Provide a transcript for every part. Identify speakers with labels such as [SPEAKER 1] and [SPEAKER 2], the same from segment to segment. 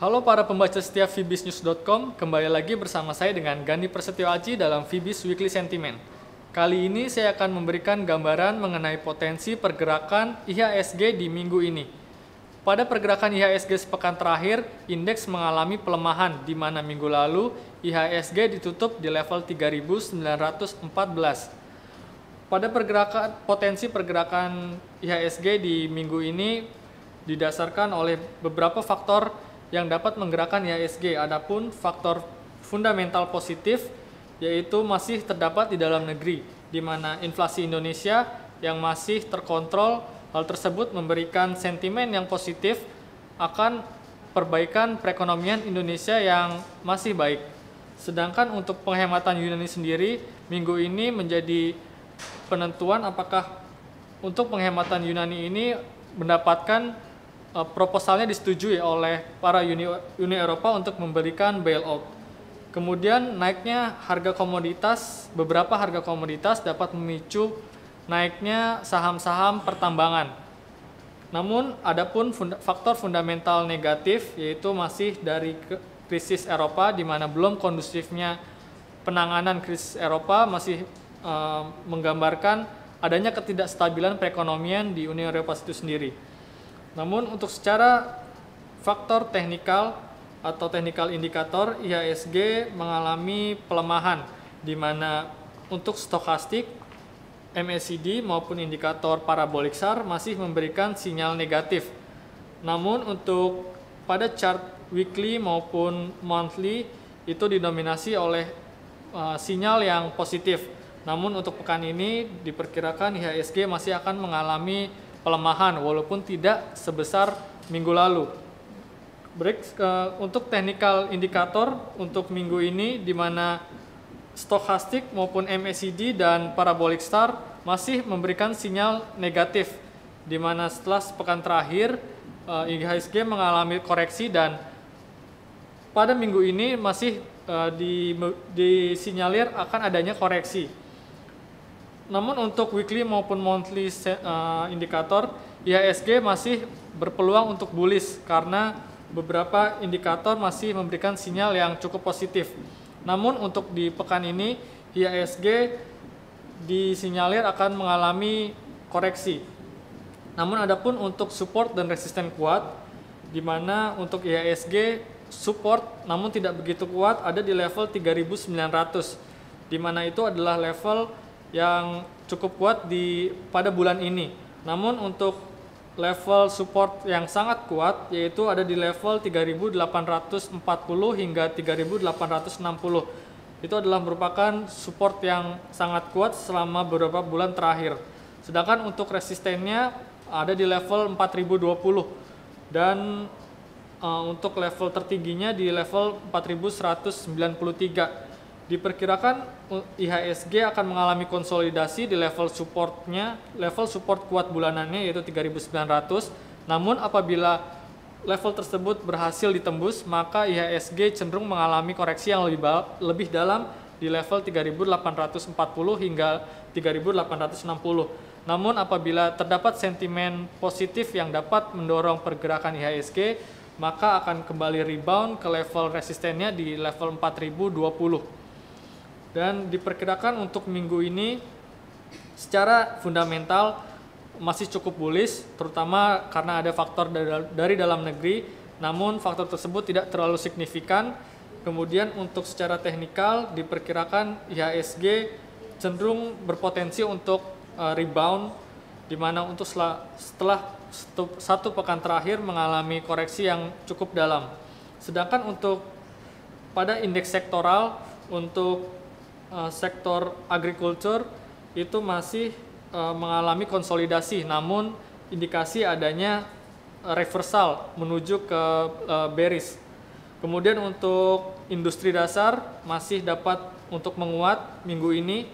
[SPEAKER 1] Halo para pembaca setia vbisnews.com, kembali lagi bersama saya dengan Gani Prasetyo Aji dalam VBIS Weekly Sentiment. Kali ini saya akan memberikan gambaran mengenai potensi pergerakan IHSG di minggu ini. Pada pergerakan IHSG sepekan terakhir, indeks mengalami pelemahan di mana minggu lalu IHSG ditutup di level 3.914. Pada potensi pergerakan IHSG di minggu ini didasarkan oleh beberapa faktor yang dapat menggerakkan IHSG. Adapun faktor fundamental positif yaitu masih terdapat di dalam negeri, di mana inflasi Indonesia yang masih terkontrol. Hal tersebut memberikan sentimen yang positif akan perbaikan perekonomian Indonesia yang masih baik. Sedangkan untuk penghematan Yunani sendiri, minggu ini menjadi penentuan apakah untuk penghematan Yunani ini mendapatkan proposalnya disetujui oleh para Uni Eropa untuk memberikan bailout. Kemudian naiknya harga komoditas, beberapa harga komoditas dapat memicu naiknya saham-saham pertambangan. Namun adapun faktor fundamental negatif yaitu masih dari krisis Eropa, di mana belum kondusifnya penanganan krisis Eropa masih menggambarkan adanya ketidakstabilan perekonomian di Uni Eropa itu sendiri. Namun untuk secara faktor teknikal atau technical indikator, IHSG mengalami pelemahan, di mana untuk stokastik, MACD maupun indikator parabolik SAR masih memberikan sinyal negatif. Namun untuk pada chart weekly maupun monthly itu didominasi oleh sinyal yang positif. Namun untuk pekan ini diperkirakan IHSG masih akan mengalami pelemahan walaupun tidak sebesar minggu lalu. Untuk technical indikator untuk minggu ini, di mana stokastik maupun MACD dan parabolic star masih memberikan sinyal negatif, di mana setelah sepekan terakhir IHSG mengalami koreksi dan pada minggu ini masih disinyalir akan adanya koreksi. Namun untuk weekly maupun monthly indikator, IHSG masih berpeluang untuk bullish karena beberapa indikator masih memberikan sinyal yang cukup positif. Namun untuk di pekan ini, IHSG disinyalir akan mengalami koreksi. Namun adapun untuk support dan resisten kuat, di mana untuk IHSG support namun tidak begitu kuat ada di level 3.900, di mana itu adalah level yang cukup kuat pada bulan ini. Namun untuk level support yang sangat kuat yaitu ada di level 3.840 hingga 3.860. Itu adalah merupakan support yang sangat kuat selama beberapa bulan terakhir. Sedangkan untuk resistennya ada di level 4.020 dan untuk level tertingginya di level 4.193. Diperkirakan IHSG akan mengalami konsolidasi di level supportnya, level support kuat bulanannya yaitu 3.900. Namun apabila level tersebut berhasil ditembus, maka IHSG cenderung mengalami koreksi yang lebih dalam di level 3.840 hingga 3.860. Namun apabila terdapat sentimen positif yang dapat mendorong pergerakan IHSG, maka akan kembali rebound ke level resistennya di level 4.020. Dan diperkirakan untuk minggu ini secara fundamental masih cukup bullish, terutama karena ada faktor dari dalam negeri, namun faktor tersebut tidak terlalu signifikan. Kemudian untuk secara teknikal diperkirakan IHSG cenderung berpotensi untuk rebound, di mana untuk setelah satu pekan terakhir mengalami koreksi yang cukup dalam. Sedangkan untuk pada indeks sektoral, untuk sektor agriculture itu masih mengalami konsolidasi, namun indikasi adanya reversal menuju ke bearish. Kemudian untuk industri dasar masih dapat untuk menguat minggu ini.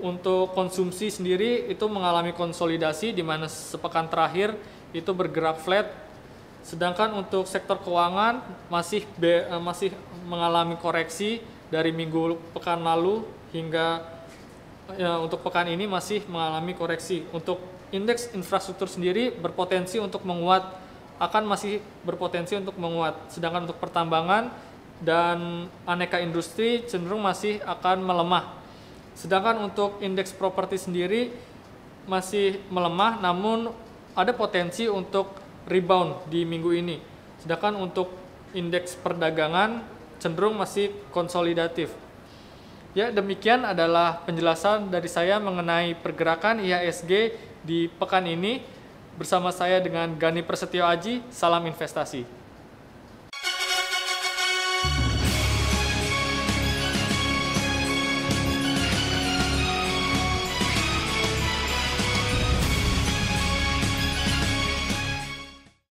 [SPEAKER 1] Untuk konsumsi sendiri itu mengalami konsolidasi, di mana sepekan terakhir itu bergerak flat. Sedangkan untuk sektor keuangan masih mengalami koreksi dari minggu pekan lalu hingga untuk pekan ini masih mengalami koreksi. Untuk indeks infrastruktur sendiri berpotensi untuk menguat akan masih berpotensi untuk menguat. Sedangkan untuk pertambangan dan aneka industri cenderung masih akan melemah. Sedangkan untuk indeks properti sendiri masih melemah, namun ada potensi untuk rebound di minggu ini. Sedangkan untuk indeks perdagangan cenderung masih konsolidatif. Ya, demikian adalah penjelasan dari saya mengenai pergerakan IHSG di pekan ini. Bersama saya dengan Gani Prasetyo Aji, salam investasi.